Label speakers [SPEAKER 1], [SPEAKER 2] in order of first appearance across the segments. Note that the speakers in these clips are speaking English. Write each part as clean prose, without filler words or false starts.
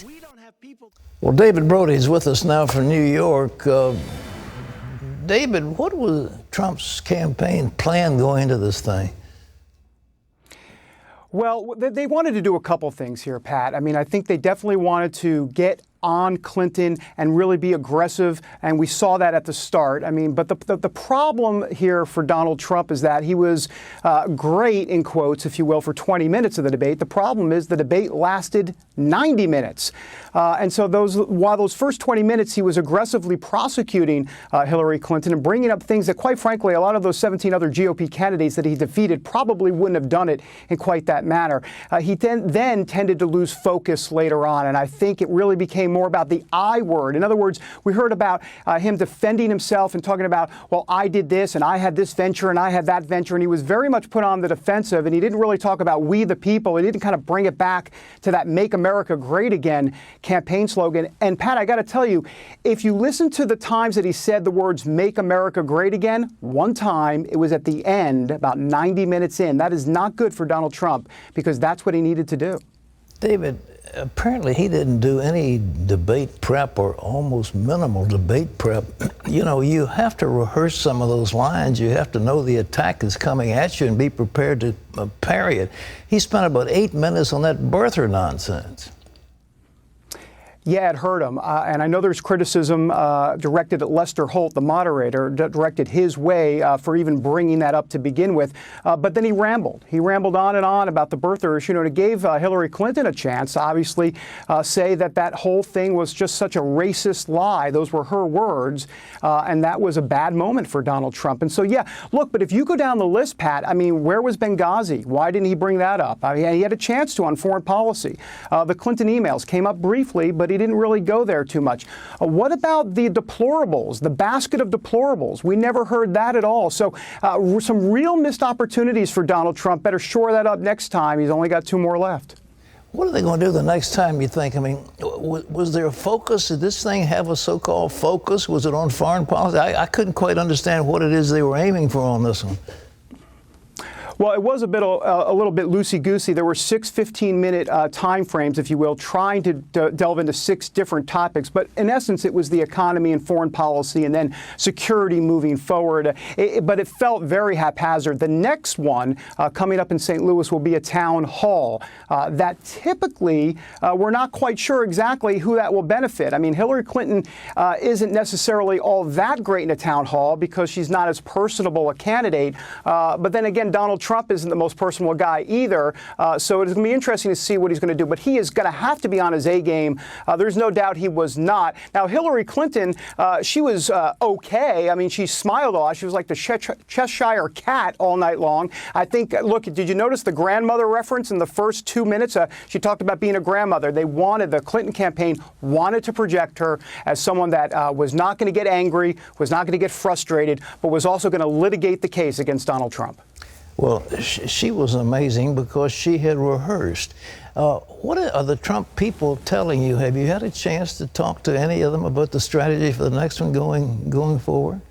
[SPEAKER 1] next.
[SPEAKER 2] Well, David Brody is with us now from New York. David, what was Trump's campaign plan going into this thing?
[SPEAKER 3] Well, they wanted to do a couple things here, Pat. I mean, I think they definitely wanted to get on Clinton and really be aggressive, and we saw that at the start. I mean, but the problem here for Donald Trump is that he was great, in quotes, if you will, for 20 minutes of the debate. The problem is the debate lasted 90 minutes. And so while those first 20 minutes he was aggressively prosecuting Hillary Clinton and bringing up things that, quite frankly, a lot of those 17 other GOP candidates that he defeated probably wouldn't have done it in quite that manner. He then tended to lose focus later on, and I think it really became more about the I word. In other words, we heard about him defending himself and talking about, well, I did this and I had this venture and I had that venture, and he was very much put on the defensive, and he didn't really talk about we the people. He didn't kind of bring it back to that Make America Great Again campaign slogan. And Pat, I got to tell you, if you listen to the times that he said the words Make America Great Again, one time it was at the end, about 90 minutes in. That is not good for Donald Trump, because that's what he needed to do.
[SPEAKER 2] David, apparently he didn't do any debate prep or almost minimal debate prep. You know, you have to rehearse some of those lines. You have to know the attack is coming at you and be prepared to parry it. He spent about 8 minutes on that birther nonsense.
[SPEAKER 3] Yeah, it hurt him. And I know there's criticism directed at Lester Holt, the moderator, directed his way for even bringing that up to begin with. But then he rambled. He rambled on and on about the birther issue. And it gave Hillary Clinton a chance to obviously say that whole thing was just such a racist lie. Those were her words. And that was a bad moment for Donald Trump. And so, yeah, look, but if you go down the list, Pat, I mean, where was Benghazi? Why didn't he bring that up? I mean, he had a chance to on foreign policy. The Clinton emails came up briefly, but he didn't really go there too much. What about the deplorables, the basket of deplorables? We never heard that at all. So some real missed opportunities for Donald Trump. Better shore that up next time. He's only got 2 more left.
[SPEAKER 2] What are they going to do the next time, you think? I mean, was there a focus? Did this thing have a so-called focus? Was it on foreign policy? I couldn't quite understand what it is they were aiming for on this one.
[SPEAKER 3] Well, it was a little bit loosey-goosey. There were 6 15-minute time frames, if you will, trying to delve into 6 different topics. But in essence, it was the economy and foreign policy and then security moving forward. But it felt very haphazard. The next one coming up in St. Louis will be a town hall that typically we're not quite sure exactly who that will benefit. I mean, Hillary Clinton isn't necessarily all that great in a town hall because she's not as personable a candidate. But then again, Donald Trump isn't the most personal guy either, so it's going to be interesting to see what he's going to do. But he is going to have to be on his A game. There's no doubt he was not. Now, Hillary Clinton, she was okay. I mean, she smiled a lot. She was like the Cheshire cat all night long. I think, look, did you notice the grandmother reference in the first 2 minutes? She talked about being a grandmother. The Clinton campaign wanted to project her as someone that was not going to get angry, was not going to get frustrated, but was also going to litigate the case against Donald Trump.
[SPEAKER 2] Well, she was amazing because she had rehearsed. What are the Trump people telling you? Have you had a chance to talk to any of them about the strategy for the next one going forward?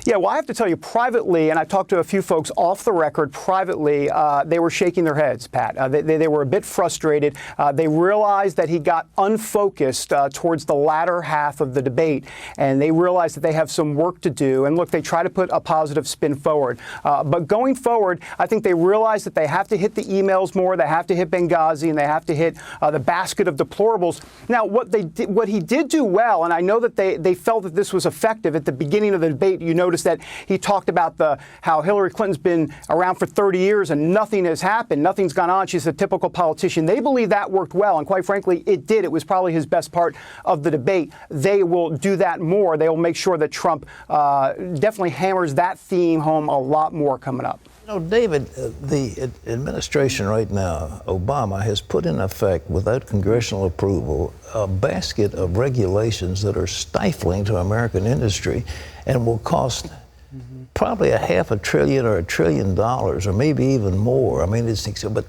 [SPEAKER 3] Yeah, well, I have to tell you privately, and I talked to a few folks off the record privately, they were shaking their heads, Pat. They were a bit frustrated. They realized that he got unfocused towards the latter half of the debate, and they realized that they have some work to do. And look, they try to put a positive spin forward. But going forward, I think they realize that they have to hit the emails more, they have to hit Benghazi, and they have to hit the basket of deplorables. Now, what he did do well, and I know that they felt that this was effective at the beginning of the debate. You notice that he talked about how Hillary Clinton's been around for 30 years and nothing has happened. Nothing's gone on. She's a typical politician. They believe that worked well. And quite frankly, it did. It was probably his best part of the debate. They will do that more. They will make sure that Trump definitely hammers that theme home a lot more coming up.
[SPEAKER 2] You know, David, the administration right now, Obama, has put in effect, without congressional approval, a basket of regulations that are stifling to American industry and will cost probably $500 billion or $1 trillion, or maybe even more. I mean, but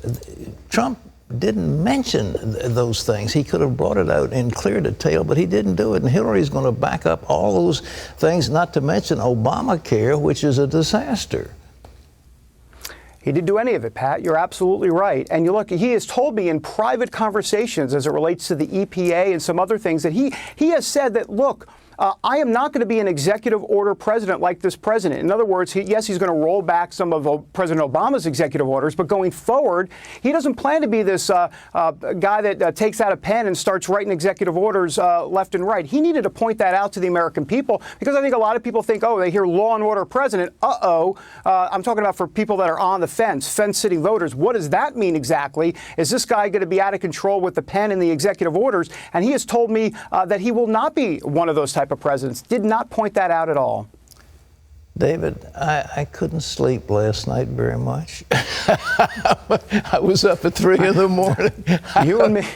[SPEAKER 2] Trump didn't mention those things. He could have brought it out in clear detail, but he didn't do it. And Hillary's going to back up all those things, not to mention Obamacare, which is a disaster.
[SPEAKER 3] He didn't do any of it, Pat. You're absolutely right. And you look, he has told me in private conversations as it relates to the EPA and some other things that he has said that, look, I am not going to be an executive order president like this president. In other words, yes, he's going to roll back some of President Obama's executive orders, but going forward, he doesn't plan to be this guy that takes out a pen and starts writing executive orders left and right. He needed to point that out to the American people, because I think a lot of people think, oh, they hear law and order president. I'm talking about for people that are on the fence-sitting voters. What does that mean exactly? Is this guy going to be out of control with the pen and the executive orders? And he has told me that he will not be one of those type of presidents. Did not point that out at all.
[SPEAKER 2] David, I couldn't sleep last night very much. I was up at 3 in the morning.
[SPEAKER 3] You and me,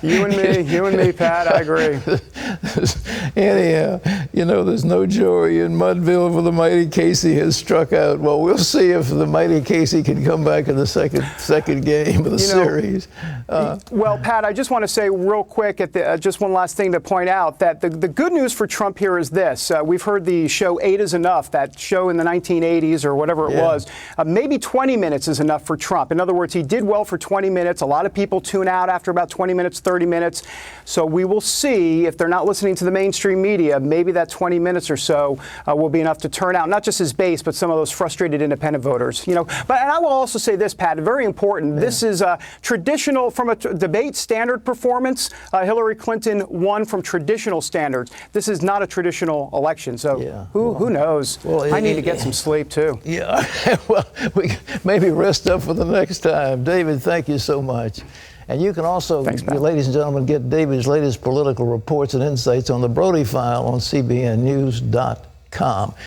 [SPEAKER 3] you and me, Pat, I agree.
[SPEAKER 2] Anyhow, you know, there's no joy in Mudville for the mighty Casey has struck out. Well, we'll see if the mighty Casey can come back in the second game of the series.
[SPEAKER 3] Well, Pat, I just want to say real quick, just one last thing to point out, that the good news for Trump here is this. We've heard the show 8 is Enough, that show in the 1980s or whatever it was. Maybe 20 minutes is enough for Trump. In other words, he did well for 20 minutes. A lot of people tune out after about 20 minutes, 30 minutes. So we will see if they're not listening to the mainstream media, maybe that 20 minutes or so will be enough to turn out not just his base, but some of those frustrated independent voters. You know, and I will also say this, Pat, very important. This is traditional from a debate standard performance. Hillary Clinton won from traditional standards. This is not a traditional election. So who knows? Well, I need to get some sleep, too.
[SPEAKER 2] Yeah. Well, we maybe rest up for the next time. David, thank you so much. And you can also, ladies and gentlemen, get David's latest political reports and insights on the Brody File on CBNnews.com.